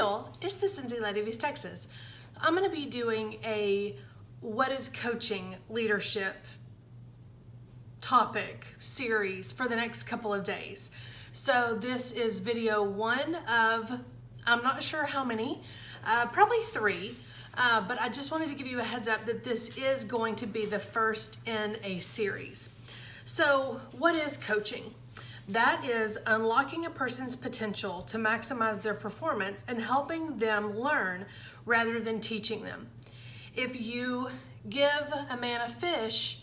Neal. It's the Cincy Lady of East Texas. I'm going to be doing a what is coaching leadership topic series for the next couple of days. So this is video one of, I'm not sure how many, probably three, but I just wanted to give you a heads up that this is going to be the first in a series. So what is coaching? That is unlocking a person's potential to maximize their performance and helping them learn rather than teaching them. If you give a man a fish,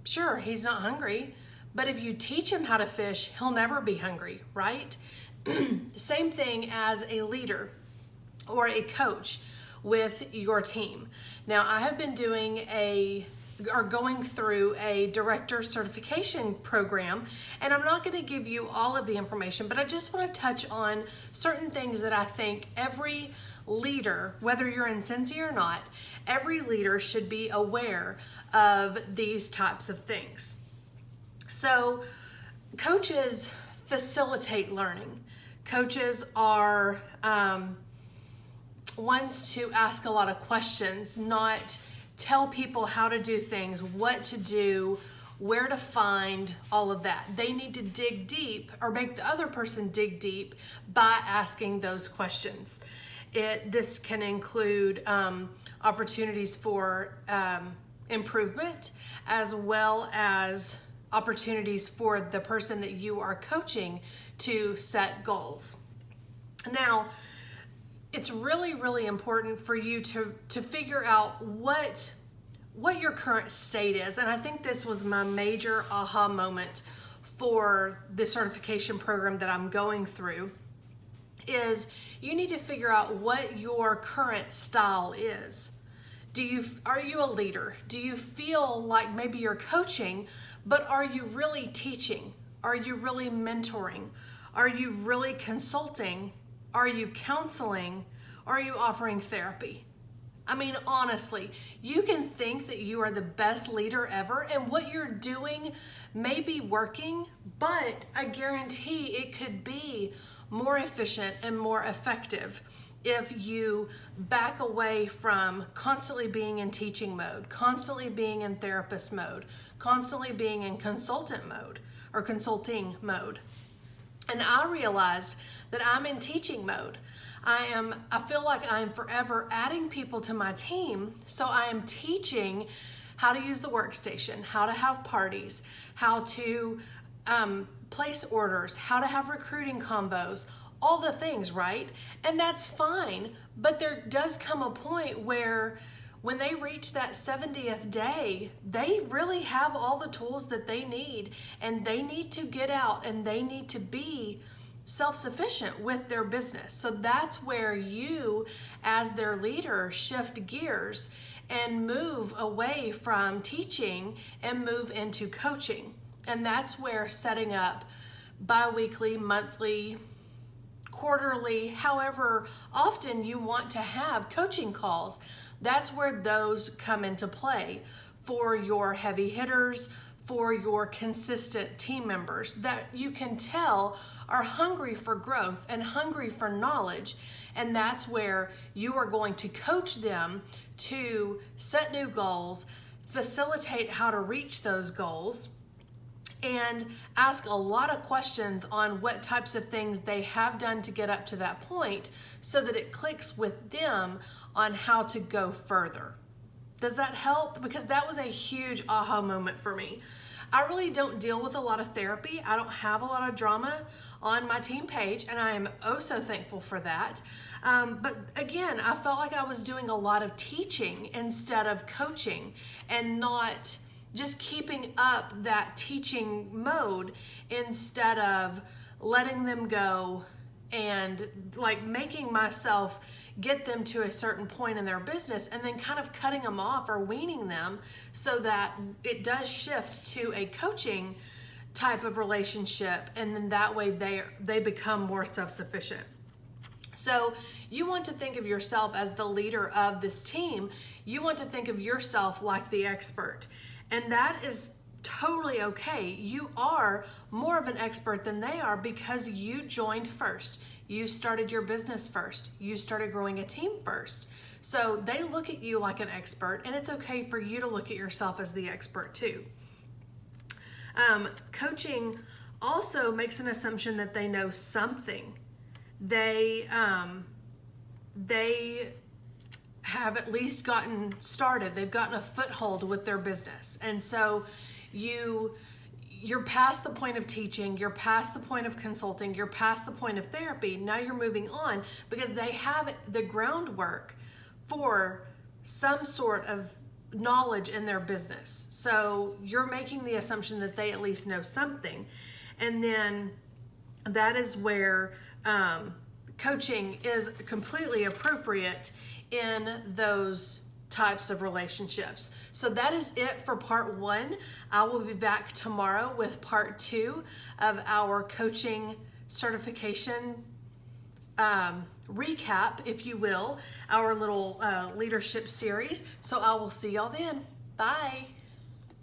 sure, he's not hungry, but if you teach him how to fish, he'll never be hungry, right? Same thing as a leader or a coach with your team. Now, I have been going through a director certification program, and I'm not going to give you all of the information, but I just want to touch on certain things that I think every leader, whether you're in Cincy or not, every leader should be aware of these types of things. So coaches facilitate learning. Coaches are ones to ask a lot of questions, not tell people how to do things, what to do, where to find, all of that. They need to dig deep or make the other person dig deep by asking those questions. This can include opportunities for improvement, as well as opportunities for the person that you are coaching to set goals. Now, it's really, really important for you to figure out what your current state is. And I think this was my major aha moment for the certification program that I'm going through, is you need to figure out what your current style is. Are you a leader? Do you feel like maybe you're coaching, but are you really teaching? Are you really mentoring? Are you really consulting? Are you counseling? Are you offering therapy? I mean, honestly, you can think that you are the best leader ever, and what you're doing may be working, but I guarantee it could be more efficient and more effective if you back away from constantly being in teaching mode, constantly being in therapist mode, constantly being in consultant mode or consulting mode. And I realized that I'm in teaching mode. I feel like I'm forever adding people to my team, so I am teaching how to use the workstation, how to have parties, how to place orders, how to have recruiting combos, all the things, right? And that's fine, but there does come a point where when they reach that 70th day, they really have all the tools that they need, and they need to get out and they need to be self-sufficient with their business. So that's where you, as their leader, shift gears and move away from teaching and move into coaching. And that's where setting up bi-weekly, monthly, quarterly, however often you want to have coaching calls, that's where those come into play for your heavy hitters, for your consistent team members that you can tell are hungry for growth and hungry for knowledge. And that's where you are going to coach them to set new goals, facilitate how to reach those goals, and ask a lot of questions on what types of things they have done to get up to that point so that it clicks with them on how to go further. Does that help? Because that was a huge aha moment for me. I really don't deal with a lot of therapy. I don't have a lot of drama on my team page, and I am oh so thankful for that. But again, I felt like I was doing a lot of teaching instead of coaching, and not just keeping up that teaching mode instead of letting them go and like making myself get them to a certain point in their business and then kind of cutting them off or weaning them so that it does shift to a coaching type of relationship, and then that way they become more self-sufficient. So you want to think of yourself as the leader of this team. You want to think of yourself like the expert. And that is totally okay. You are more of an expert than they are because you joined first. You started your business first. You started growing a team first. So they look at you like an expert, and it's okay for you to look at yourself as the expert too. Coaching also makes an assumption that they know something. They have at least gotten started. They've gotten a foothold with their business. And so you're past the point of teaching, you're past the point of consulting, you're past the point of therapy. Now you're moving on because they have the groundwork for some sort of knowledge in their business. So you're making the assumption that they at least know something. And then that is where coaching is completely appropriate in those types of relationships. So that is it for part 1. I will be back tomorrow with part 2 of our coaching certification recap, if you will, our little leadership series. So I will see y'all then. Bye.